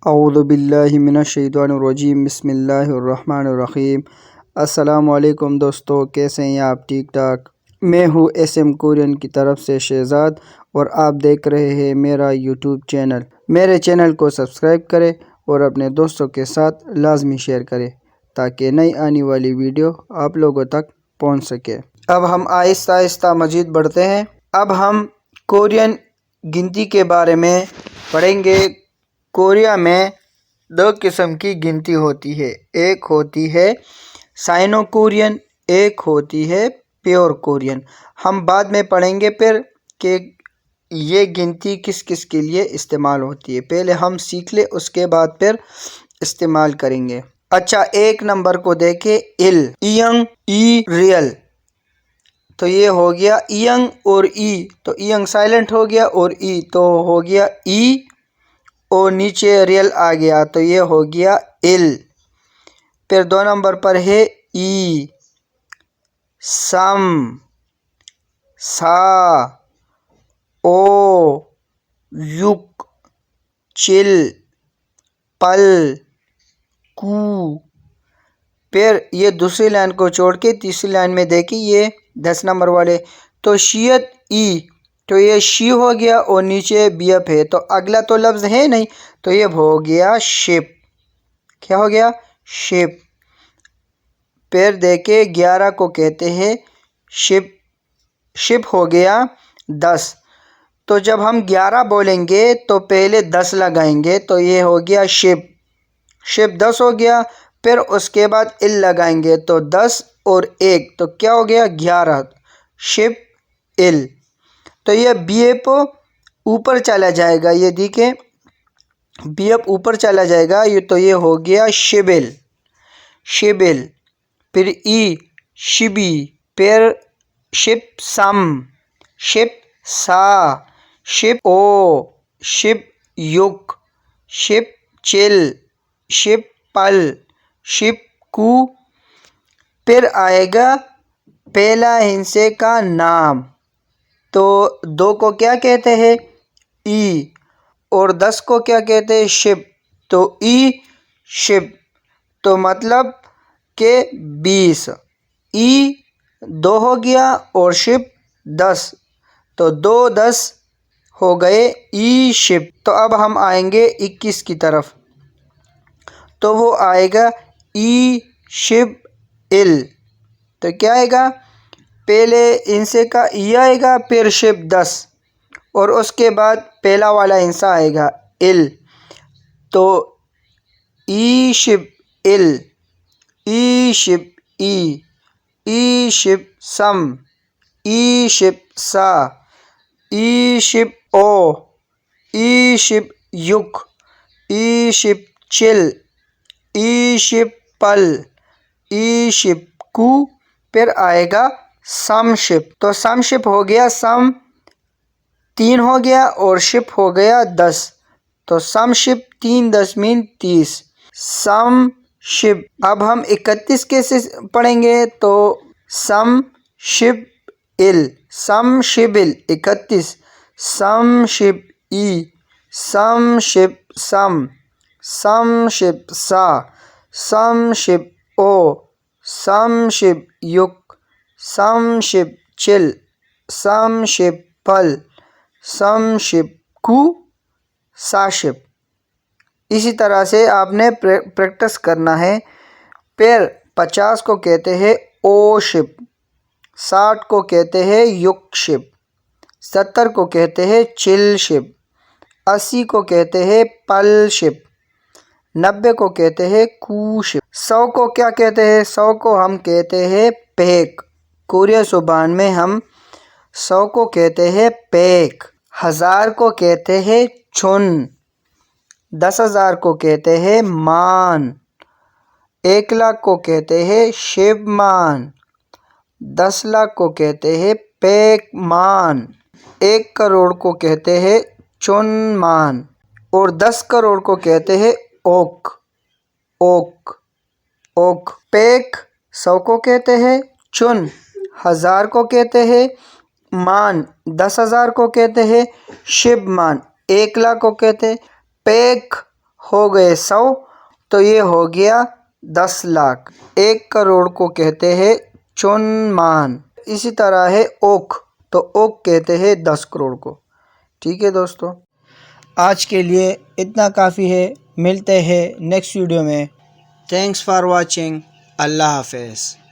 औज़ु बिल्लाहि मिनश्शैतानिर्रजीम बिस्मिल्लाहिर्रहमानिर्रहीम। अस्सलामु अलैकुम दोस्तों, कैसे हैं आप? ठीक ठाक। मैं हूँ SM कोरियन की तरफ से शहज़ाद और आप देख रहे हैं मेरा यूट्यूब चैनल। मेरे चैनल को सब्सक्राइब करें और अपने दोस्तों के साथ लाजमी शेयर करें ताकि नई आने वाली वीडियो आप लोगों तक पहुँच सके। अब हम आहिस्ता आहिस्ता मज़ीद बढ़ते हैं। अब हम कोरियन गिनती के बारे में पढ़ेंगे। कोरिया में दो किस्म की गिनती होती है, एक होती है साइनो कोरियन, एक होती है प्योर कोरियन। हम बाद में पढ़ेंगे फिर कि ये गिनती किस किस के लिए इस्तेमाल होती है। पहले हम सीख ले, उसके बाद फिर इस्तेमाल करेंगे। अच्छा, एक नंबर को देखे, इल, इयंग, ई रियल। तो ये हो गया इयंग और ई, तो इयंग साइलेंट हो गया और ई तो हो गया ई और नीचे रियल आ गया, तो ये हो गया इल। फिर दो नंबर पर है ई, सम, सा, ओ, युक, चिल, पल, कू। फिर ये दूसरी लाइन को छोड़ के तीसरी लाइन में देखिए, ये 10 नंबर वाले, तो शियत ई, तो ये शी हो गया और नीचे बीएफ है, तो अगला तो लफ्ज़ है नहीं, तो ये हो गया शिप। क्या हो गया? शिप। फिर देखे 11 को कहते हैं शिप, शिप हो गया 10। तो जब हम 11 बोलेंगे तो पहले 10 लगाएंगे, तो ये हो गया शिप, शिप 10 हो गया। फिर उसके बाद इल लगाएंगे तो 10 और 1, तो क्या हो गया? 11, शिप इल। तो ये बीएफ ऊपर चला जाएगा, ये देखिए बीएफ ऊपर चला जाएगा, ये तो ये हो गया शिबिल, शिबिल। फिर ई, शिबी। फिर शिप सम, शिप सा, शिप ओ, शिप युक, शिप चिल, शिप पल, शिप कू। फिर आएगा पहला हिस्से का नाम, तो 2 को क्या कहते हैं? ई। और 10 को क्या कहते हैं? शिप। तो ई शिप, तो मतलब के 20। ई 2 हो गया और शिप 10, तो 2 10 हो गए ई शिप। तो अब हम आएंगे 21 की तरफ, तो वो आएगा ई शिप इल। तो क्या आएगा? पहले इनसे का ई आएगा, फिर शिप 10 और उसके बाद पहला वाला हिस्सा आएगा इल, तो ई शिप इल, ई शिप ई, ई शिप सम, ई शिप सा, ई शिप ओ, ई शिप युक, ई शिप चिल, ई शिप पल, ई शिप कू। फिर आएगा सम शिप, तो सम शिप हो गया, सम 3 हो गया और शिप हो गया 10, तो सम शिप 3 10 मीन 30, सम शिप। अब हम 31 कैसे पढ़ेंगे? तो सम शिप इल, सम शिबिल 31, सम शिप ई, सम शिप सम, सम शिप सा, सम शिप ओ, सम शिप युक, सम शिप चिल, सम शिप पल, सम शिप कू, सा शिप। इसी तरह से आपने प्रैक्टिस करना है। फिर 50 को कहते हैं ओ शिप, 60 को कहते हैं युक शिप, 70 को कहते हैं चिल शिप, 80 को कहते हैं पल शिप, 90 को कहते हैं कू शिप, 100 को क्या कहते हैं? 100 को हम कहते हैं पेक। कोरिया जुबान में हम 100 को कहते हैं पेक। 1000 को कहते हैं चुन, 10,000 को कहते हैं मान, 1 लाख को कहते हैं शिवमान, 10 लाख को कहते हैं पेक मान, 1 करोड़ को कहते हैं चुनमान और 10 करोड़ को कहते हैं ओक, ओक, ओक। पेक 100 को कहते हैं, चुन 1000 को कहते हैं, मान 10,000 को कहते हैं, शिवमान 1 लाख को कहते हैं, पेक हो गए 100, तो ये हो गया 10 लाख। 1 करोड़ को कहते हैं चौनमान। इसी तरह है ओक, तो ओक कहते हैं 10 करोड़ को। ठीक है दोस्तों, आज के लिए इतना काफ़ी है। मिलते हैं नेक्स्ट वीडियो में। Thanks for watching. अल्लाह हाफिज़।